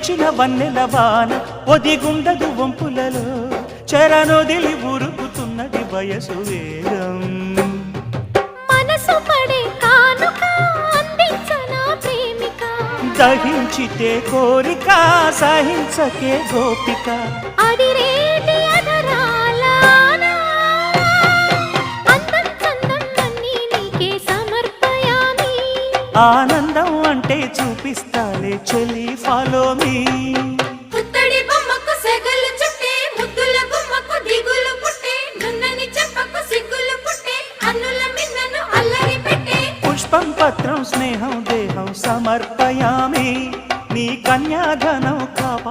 కురిపించిన వన్నెల వాన ఒదిగుండదు వంపులలో చెరనొదిలి ఉరుకుతున్నది వయసు వేగం మనసు పడే కానుక అందించనా ప్రేమిక దహించితే కోరిక సహించకే గోపిక అడిరేటి అధరాల అందం చందం అన్నీ నీకే సమర్పయామి ఆనందం అంటే చూపిస్తాలే చెలి ఫాలో మీ పుత్తడి బొమ్మకు సెగలు చుట్టే ముద్దుల గుమ్మకు దిగులు పుట్టే నున్నని చెప్పకు సిగ్గులు పుట్టే అన్నుల మిన్నను అల్లరి పెట్టే పుష్పం పత్రం స్నేహం దేహం సమర్పయామి నీ కన్యాధనం